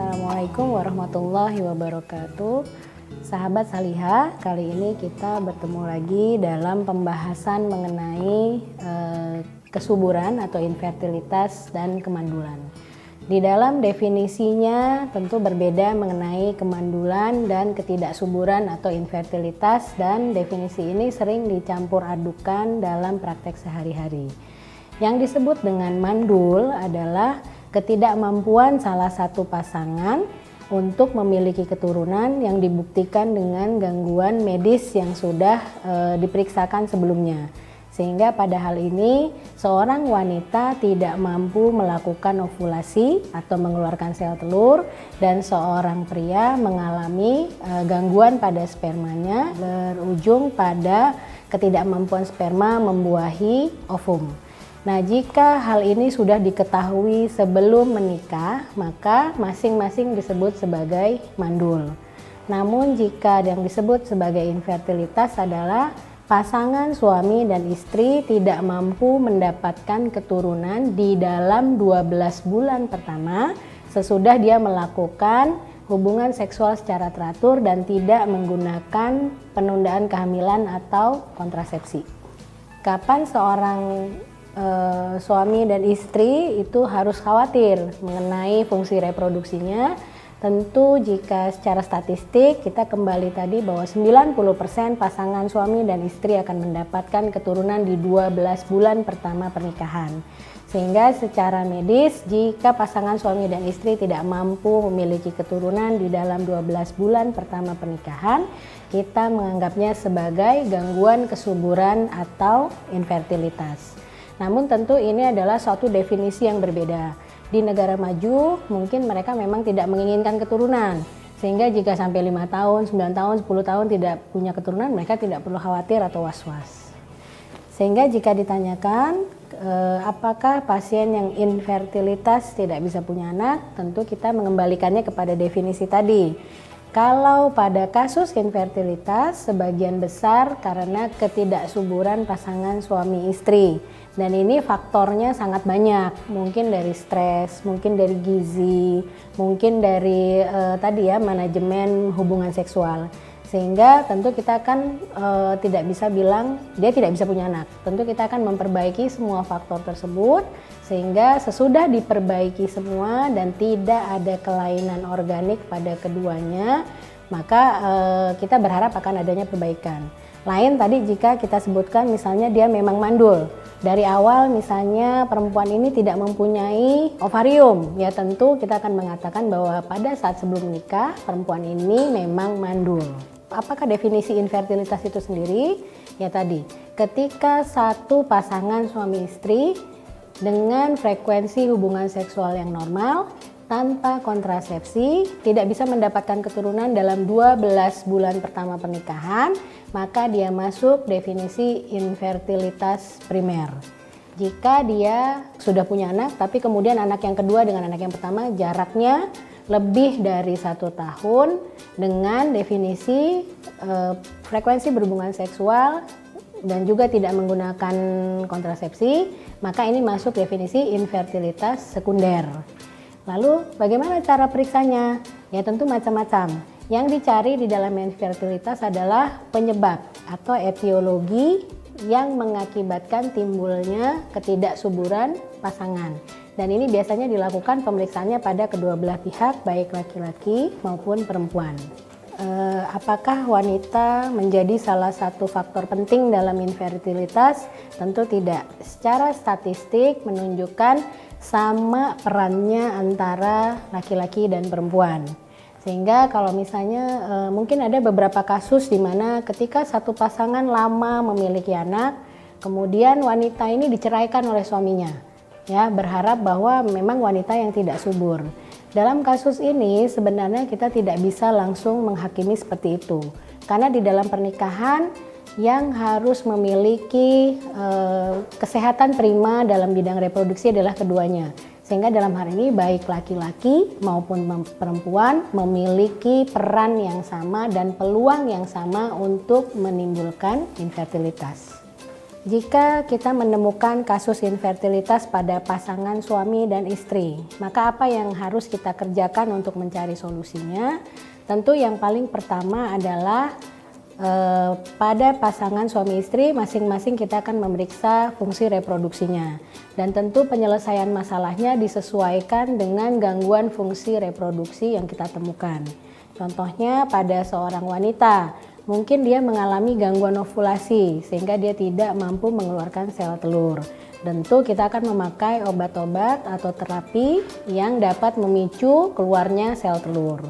Assalamualaikum warahmatullahi wabarakatuh. Sahabat Salihah, kali ini kita bertemu lagi dalam pembahasan mengenai kesuburan atau infertilitas dan kemandulan. Di dalam definisinya tentu berbeda mengenai kemandulan dan ketidaksuburan atau infertilitas, dan definisi ini sering dicampur adukan dalam praktek sehari-hari. Yang disebut dengan mandul adalah ketidakmampuan salah satu pasangan untuk memiliki keturunan yang dibuktikan dengan gangguan medis yang sudah diperiksakan sebelumnya. Sehingga pada hal ini seorang wanita tidak mampu melakukan ovulasi atau mengeluarkan sel telur, dan seorang pria mengalami gangguan pada spermanya berujung pada ketidakmampuan sperma membuahi ovum. Nah, jika hal ini sudah diketahui sebelum menikah, maka masing-masing disebut sebagai mandul. Namun jika yang disebut sebagai infertilitas adalah pasangan suami dan istri tidak mampu mendapatkan keturunan di dalam 12 bulan pertama sesudah dia melakukan hubungan seksual secara teratur dan tidak menggunakan penundaan kehamilan atau kontrasepsi. Kapan seorang suami dan istri itu harus khawatir mengenai fungsi reproduksinya? Tentu jika secara statistik kita kembali tadi bahwa 90% pasangan suami dan istri akan mendapatkan keturunan di 12 bulan pertama pernikahan. Sehingga secara medis jika pasangan suami dan istri tidak mampu memiliki keturunan di dalam 12 bulan pertama pernikahan, kita menganggapnya sebagai gangguan kesuburan atau infertilitas. Namun tentu ini adalah suatu definisi yang berbeda. Di negara maju mungkin mereka memang tidak menginginkan keturunan, sehingga jika sampai 5 tahun, 9 tahun, 10 tahun tidak punya keturunan, mereka tidak perlu khawatir atau was-was. Sehingga jika ditanyakan apakah pasien yang infertilitas tidak bisa punya anak, tentu kita mengembalikannya kepada definisi tadi. Kalau pada kasus infertilitas sebagian besar karena ketidaksuburan pasangan suami istri, dan ini faktornya sangat banyak, mungkin dari stres, mungkin dari gizi, mungkin dari manajemen hubungan seksual. Sehingga tentu kita akan tidak bisa bilang dia tidak bisa punya anak. Tentu kita akan memperbaiki semua faktor tersebut sehingga sesudah diperbaiki semua dan tidak ada kelainan organik pada keduanya, maka kita berharap akan adanya perbaikan. Lain tadi jika kita sebutkan misalnya dia memang mandul. Dari awal misalnya perempuan ini tidak mempunyai ovarium, ya tentu kita akan mengatakan bahwa pada saat sebelum menikah perempuan ini memang mandul. Apakah definisi infertilitas itu sendiri? Ya tadi, ketika satu pasangan suami istri dengan frekuensi hubungan seksual yang normal tanpa kontrasepsi tidak bisa mendapatkan keturunan dalam 12 bulan pertama pernikahan, maka dia masuk definisi infertilitas primer. Jika dia sudah punya anak tapi kemudian anak yang kedua dengan anak yang pertama jaraknya lebih dari 1 tahun dengan definisi frekuensi berhubungan seksual dan juga tidak menggunakan kontrasepsi, maka ini masuk definisi infertilitas sekunder. Lalu bagaimana cara periksanya? Ya tentu macam-macam. Yang dicari di dalam infertilitas adalah penyebab atau etiologi yang mengakibatkan timbulnya ketidaksuburan pasangan. Dan ini biasanya dilakukan pemeriksaannya pada kedua belah pihak, baik laki-laki maupun perempuan. Apakah wanita menjadi salah satu faktor penting dalam infertilitas? Tentu tidak. Secara statistik menunjukkan sama perannya antara laki-laki dan perempuan. Sehingga kalau misalnya mungkin ada beberapa kasus di mana ketika satu pasangan lama memiliki anak, kemudian wanita ini diceraikan oleh suaminya, ya berharap bahwa memang wanita yang tidak subur. Dalam kasus ini sebenarnya kita tidak bisa langsung menghakimi seperti itu, karena di dalam pernikahan yang harus memiliki kesehatan prima dalam bidang reproduksi adalah keduanya. Sehingga dalam hal ini baik laki-laki maupun perempuan memiliki peran yang sama dan peluang yang sama untuk menimbulkan infertilitas. Jika kita menemukan kasus infertilitas pada pasangan suami dan istri, maka apa yang harus kita kerjakan untuk mencari solusinya? Tentu yang paling pertama adalah pada pasangan suami istri masing-masing kita akan memeriksa fungsi reproduksinya, dan tentu penyelesaian masalahnya disesuaikan dengan gangguan fungsi reproduksi yang kita temukan. Contohnya pada seorang wanita, mungkin dia mengalami gangguan ovulasi sehingga dia tidak mampu mengeluarkan sel telur. Tentu kita akan memakai obat-obat atau terapi yang dapat memicu keluarnya sel telur.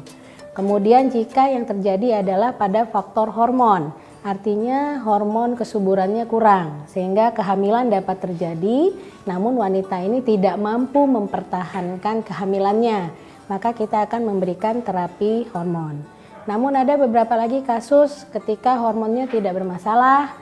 Kemudian jika yang terjadi adalah pada faktor hormon, artinya hormon kesuburannya kurang sehingga kehamilan dapat terjadi, namun wanita ini tidak mampu mempertahankan kehamilannya, maka kita akan memberikan terapi hormon. Namun ada beberapa lagi kasus ketika hormonnya tidak bermasalah,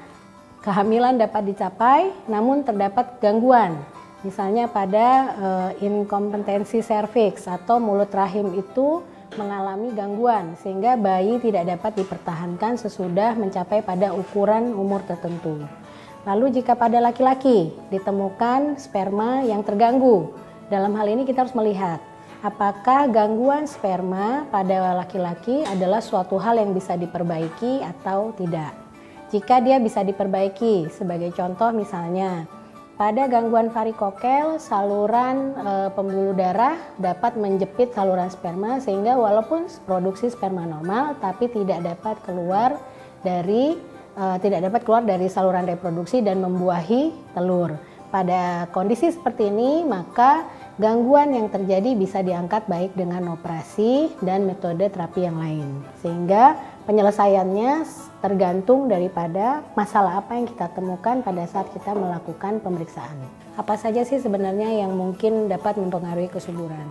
kehamilan dapat dicapai, namun terdapat gangguan. Misalnya pada inkompetensi serviks atau mulut rahim itu mengalami gangguan sehingga bayi tidak dapat dipertahankan sesudah mencapai pada ukuran umur tertentu. Lalu jika pada laki-laki ditemukan sperma yang terganggu, dalam hal ini kita harus melihat apakah gangguan sperma pada laki-laki adalah suatu hal yang bisa diperbaiki atau tidak. Jika dia bisa diperbaiki, sebagai contoh misalnya pada gangguan varikokel, saluran pembuluh darah dapat menjepit saluran sperma sehingga walaupun produksi sperma normal tapi tidak dapat keluar dari saluran reproduksi dan membuahi telur. Pada kondisi seperti ini, maka gangguan yang terjadi bisa diangkat baik dengan operasi dan metode terapi yang lain. Sehingga penyelesaiannya tergantung daripada masalah apa yang kita temukan pada saat kita melakukan pemeriksaan. Apa saja sih sebenarnya yang mungkin dapat mempengaruhi kesuburan?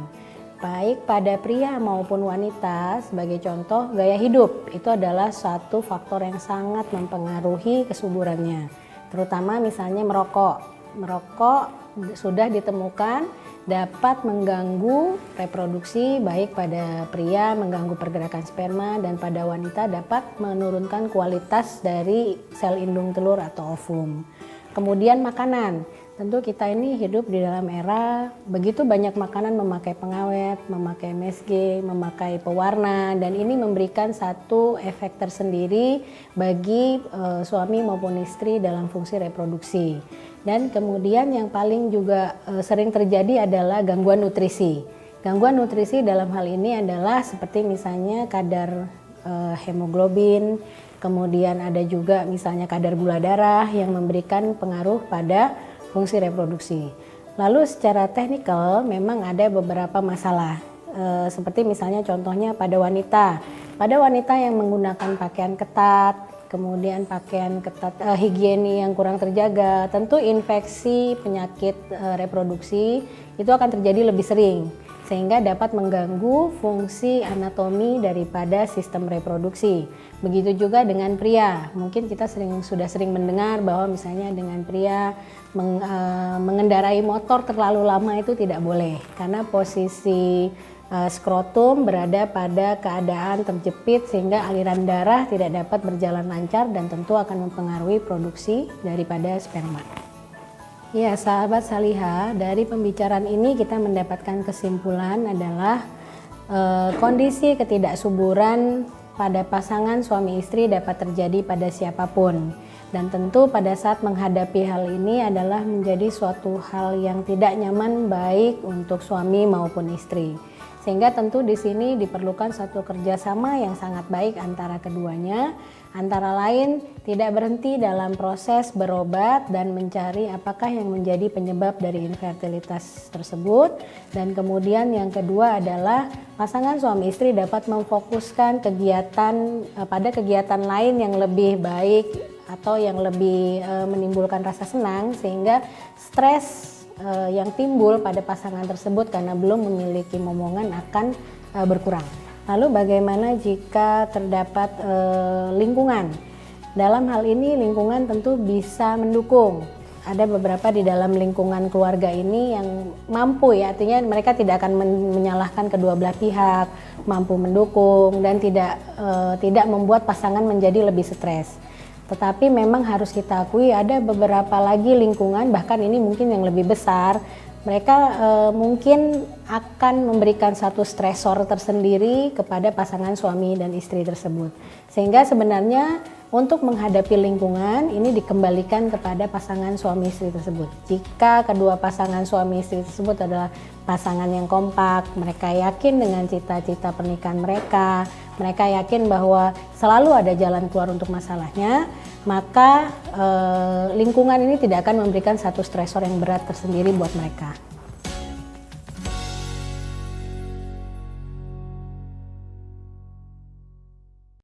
Baik pada pria maupun wanita, sebagai contoh gaya hidup itu adalah satu faktor yang sangat mempengaruhi kesuburannya. Terutama misalnya merokok. Merokok sudah ditemukan dapat mengganggu reproduksi baik pada pria, mengganggu pergerakan sperma, dan pada wanita dapat menurunkan kualitas dari sel indung telur atau ovum. Kemudian makanan, tentu kita ini hidup di dalam era begitu banyak makanan memakai pengawet, memakai MSG, memakai pewarna, dan ini memberikan satu efek tersendiri bagi suami maupun istri dalam fungsi reproduksi. Dan kemudian yang paling juga sering terjadi adalah gangguan nutrisi. Gangguan nutrisi dalam hal ini adalah seperti misalnya kadar hemoglobin, kemudian ada juga misalnya kadar gula darah yang memberikan pengaruh pada fungsi reproduksi. Lalu secara teknikal memang ada beberapa masalah, seperti misalnya contohnya pada wanita. Pada wanita yang menggunakan pakaian ketat, kemudian pakaian ketat, higiene yang kurang terjaga, tentu infeksi penyakit reproduksi itu akan terjadi lebih sering sehingga dapat mengganggu fungsi anatomi daripada sistem reproduksi. Begitu juga dengan pria, mungkin kita sudah sering mendengar bahwa misalnya dengan pria mengendarai motor terlalu lama itu tidak boleh karena posisi skrotum berada pada keadaan terjepit sehingga aliran darah tidak dapat berjalan lancar dan tentu akan mempengaruhi produksi daripada sperma. Ya, sahabat Saliha, dari pembicaraan ini kita mendapatkan kesimpulan adalah kondisi ketidaksuburan pada pasangan suami istri dapat terjadi pada siapapun. Dan tentu pada saat menghadapi hal ini adalah menjadi suatu hal yang tidak nyaman baik untuk suami maupun istri. Sehingga tentu di sini diperlukan satu kerjasama yang sangat baik antara keduanya, antara lain tidak berhenti dalam proses berobat dan mencari apakah yang menjadi penyebab dari infertilitas tersebut. Dan kemudian yang kedua adalah pasangan suami istri dapat memfokuskan kegiatan pada kegiatan lain yang lebih baik atau yang lebih menimbulkan rasa senang sehingga stres yang timbul pada pasangan tersebut karena belum memiliki momongan akan berkurang. Lalu bagaimana jika terdapat lingkungan? Dalam hal ini lingkungan tentu bisa mendukung. Ada beberapa di dalam lingkungan keluarga ini yang mampu ya, artinya mereka tidak akan menyalahkan kedua belah pihak, mampu mendukung dan tidak membuat pasangan menjadi lebih stres. Tetapi memang harus kita akui ada beberapa lagi lingkungan, bahkan ini mungkin yang lebih besar, mereka mungkin akan memberikan satu stresor tersendiri kepada pasangan suami dan istri tersebut. Sehingga sebenarnya untuk menghadapi lingkungan ini dikembalikan kepada pasangan suami istri tersebut. Jika kedua pasangan suami istri tersebut adalah pasangan yang kompak, mereka yakin dengan cita-cita pernikahan mereka yakin bahwa selalu ada jalan keluar untuk masalahnya, maka lingkungan ini tidak akan memberikan satu stresor yang berat tersendiri buat mereka.